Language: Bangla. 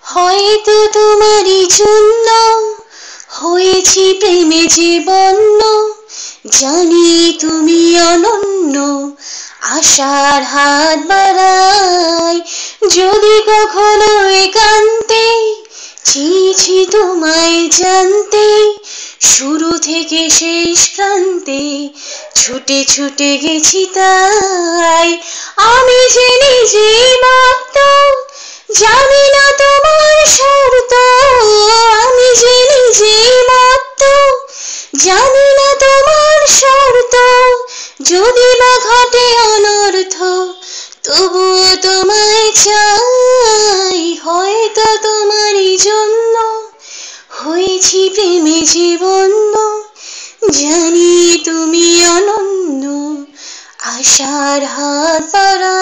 হয়তো তোমারই জন্য হয়েছি প্রেমে যে বন্য, জানি তুমি অনন্য, আশার হাত বাড়াই। যদি কখনো একান্তে চেয়েছি তোমায় জানতে, শুরু থেকে শেষ প্রান্তে ছুটে ছুটে গেছি তাই। আমি যে নিজে মত্ত, জানি না তোমার শর্ত। আমি যে নিজে মত্ত, জানি না তোমার শর্ত। যদি বা ঘটে অনর্থ, তবুও তোমায় চাই। হয়তো তোমারই জন্য হয়েছি প্রেমে যে বন্য, জানি তুমি অনন্য, আশার হাত বাড়াই।